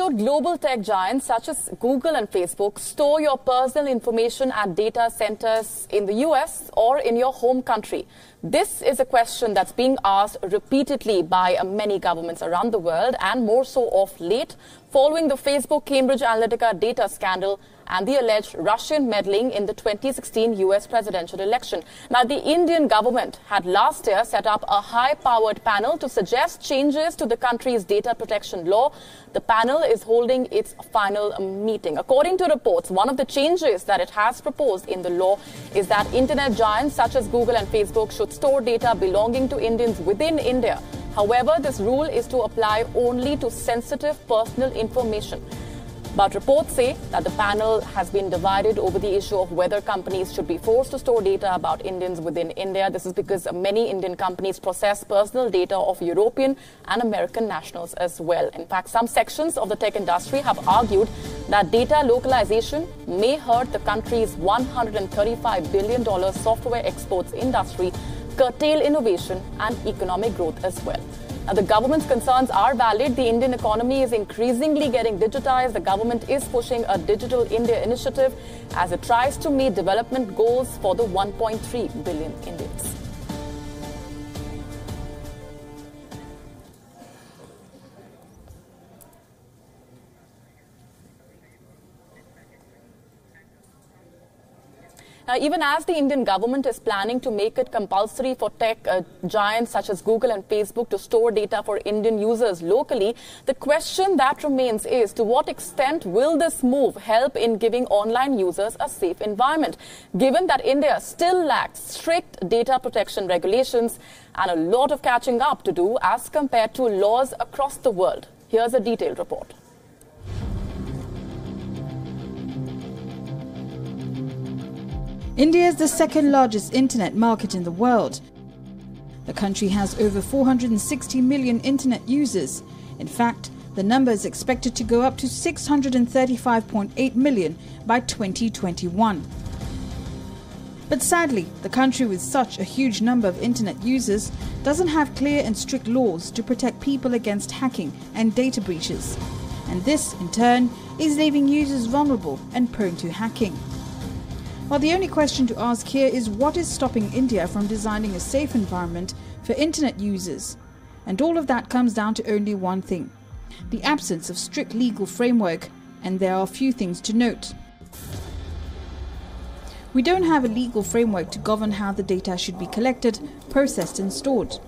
Should global tech giants such as Google and Facebook store your personal information at data centers in the US or in your home country? This is a question that's being asked repeatedly by many governments around the world, and more so of late, following the Facebook Cambridge Analytica data scandal and the alleged Russian meddling in the 2016 US presidential election. Now, the Indian government had last year set up a high-powered panel to suggest changes to the country's data protection law. The panel is holding its final meeting. According to reports, one of the changes that it has proposed in the law is that internet giants such as Google and Facebook should store data belonging to Indians within India. However, this rule is to apply only to sensitive personal information. But reports say that the panel has been divided over the issue of whether companies should be forced to store data about Indians within India. This is because many Indian companies process personal data of European and American nationals as well. In fact, some sections of the tech industry have argued that data localization may hurt the country's $135 billion software exports industry, curtail innovation and economic growth as well. Now, the government's concerns are valid. The Indian economy is increasingly getting digitized. The government is pushing a Digital India initiative as it tries to meet development goals for the 1.3 billion Indians. Now, even as the Indian government is planning to make it compulsory for tech giants such as Google and Facebook to store data for Indian users locally, the question that remains is, to what extent will this move help in giving online users a safe environment, given that India still lacks strict data protection regulations and a lot of catching up to do as compared to laws across the world? Here's a detailed report. India is the second largest internet market in the world. The country has over 460 million internet users. In fact, the number is expected to go up to 635.8 million by 2021. But sadly, the country with such a huge number of internet users doesn't have clear and strict laws to protect people against hacking and data breaches. And this, in turn, is leaving users vulnerable and prone to hacking. Well, the only question to ask here is, what is stopping India from designing a safe environment for internet users? And all of that comes down to only one thing: the absence of strict legal framework, and there are a few things to note. We don't have a legal framework to govern how the data should be collected, processed and stored.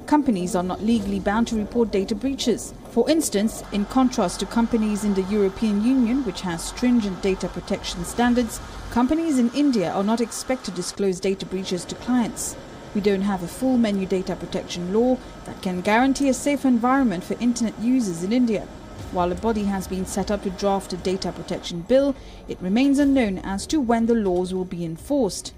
Companies are not legally bound to report data breaches. For instance, in contrast to companies in the European Union, which has stringent data protection standards, companies in India are not expected to disclose data breaches to clients. We don't have a full menu data protection law that can guarantee a safe environment for internet users in India. While a body has been set up to draft a data protection bill, it remains unknown as to when the laws will be enforced.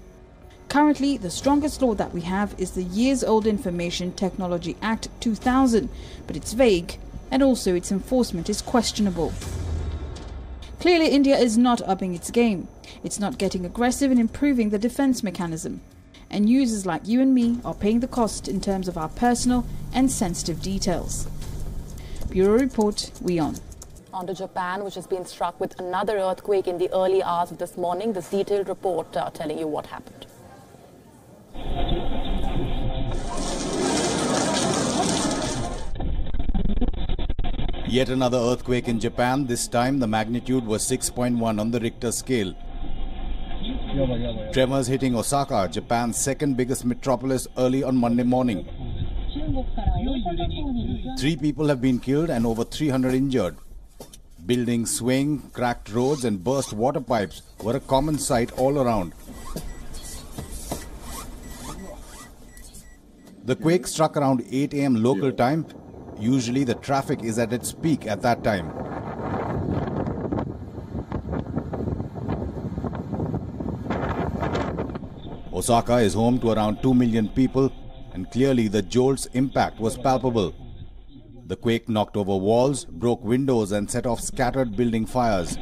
Currently, the strongest law that we have is the years-old Information Technology Act 2000, but it's vague, and also its enforcement is questionable. Clearly, India is not upping its game. It's not getting aggressive in improving the defense mechanism. And users like you and me are paying the cost in terms of our personal and sensitive details. Bureau Report, WION. On to Japan, which has been struck with another earthquake in the early hours of this morning. This detailed report telling you what happened. Yet another earthquake in Japan. This time the magnitude was 6.1 on the Richter scale. Tremors hitting Osaka, Japan's second biggest metropolis, early on Monday morning. 3 people have been killed and over 300 injured. Buildings swaying, cracked roads and burst water pipes were a common sight all around. The quake struck around 8 a.m. local time. Usually the traffic is at its peak at that time. Osaka is home to around 2 million people, and clearly the jolt's impact was palpable. The quake knocked over walls, broke windows and set off scattered building fires.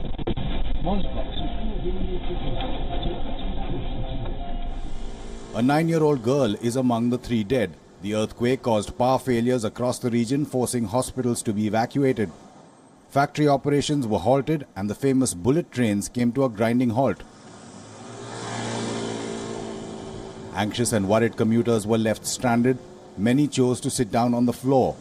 A 9-year-old girl is among the 3 dead. The earthquake caused power failures across the region, forcing hospitals to be evacuated. Factory operations were halted and the famous bullet trains came to a grinding halt. Anxious and worried commuters were left stranded. Many chose to sit down on the floor.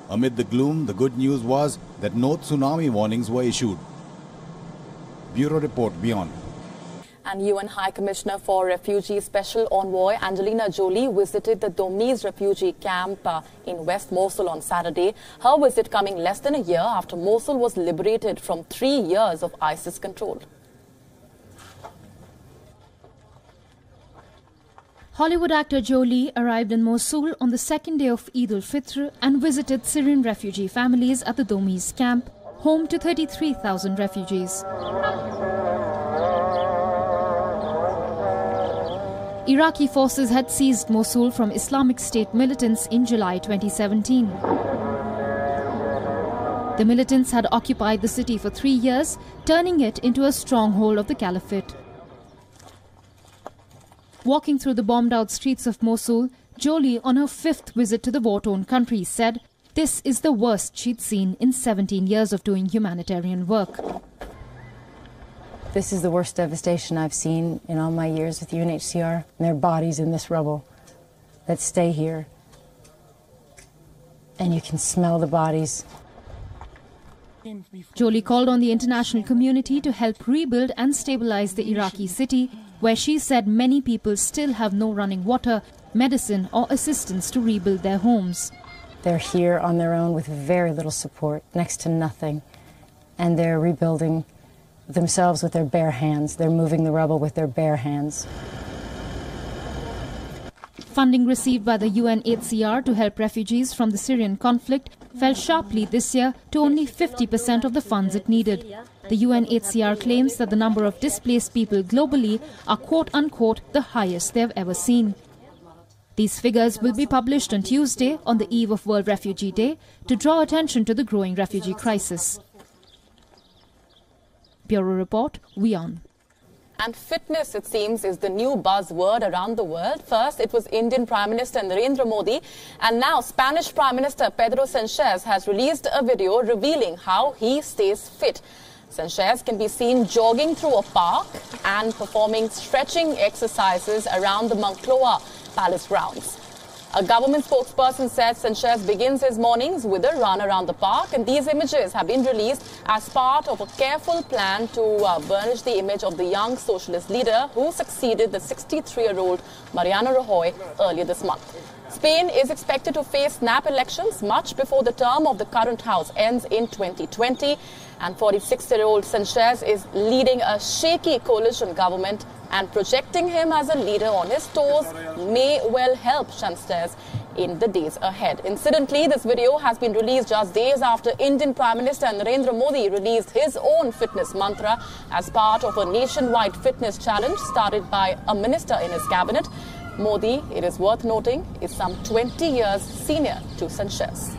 Amid the gloom, the good news was that no tsunami warnings were issued. Bureau Report, WION. And UN High Commissioner for Refugees Special Envoy Angelina Jolie visited the Domi's refugee camp in West Mosul on Saturday. Her visit coming less than a year after Mosul was liberated from 3 years of ISIS control. Hollywood actor Jolie arrived in Mosul on the second day of Eid al-Fitr and visited Syrian refugee families at the Domi's camp, home to 33,000 refugees. Iraqi forces had seized Mosul from Islamic State militants in July 2017. The militants had occupied the city for 3 years, turning it into a stronghold of the caliphate. Walking through the bombed-out streets of Mosul, Jolie, on her 5th visit to the war-torn country, said this is the worst she'd seen in 17 years of doing humanitarian work. This is the worst devastation I've seen in all my years with UNHCR. And there are bodies in this rubble that stay here. And you can smell the bodies. Jolie called on the international community to help rebuild and stabilize the Iraqi city, where she said many people still have no running water, medicine or assistance to rebuild their homes. They're here on their own with very little support, next to nothing. And they're rebuilding themselves with their bare hands. They're moving the rubble with their bare hands. Funding received by the UNHCR to help refugees from the Syrian conflict fell sharply this year to only 50% of the funds it needed. The UNHCR claims that the number of displaced people globally are quote-unquote the highest they have ever seen. These figures will be published on Tuesday on the eve of World Refugee Day to draw attention to the growing refugee crisis. Bureau Report, WION. And fitness, it seems, is the new buzzword around the world. First, it was Indian Prime Minister Narendra Modi, and now Spanish Prime Minister Pedro Sanchez has released a video revealing how he stays fit. Sanchez can be seen jogging through a park and performing stretching exercises around the Moncloa Palace grounds. A government spokesperson said Sanchez begins his mornings with a run around the park, and these images have been released as part of a careful plan to burnish the image of the young socialist leader who succeeded the 63-year-old Mariano Rajoy earlier this month. Spain is expected to face snap elections much before the term of the current House ends in 2020, and 46-year-old Sanchez is leading a shaky coalition government, and projecting him as a leader on his toes may well help Sanchez in the days ahead. Incidentally, this video has been released just days after Indian Prime Minister Narendra Modi released his own fitness mantra as part of a nationwide fitness challenge started by a minister in his cabinet. Modi, it is worth noting, is some 20 years senior to Sanchez.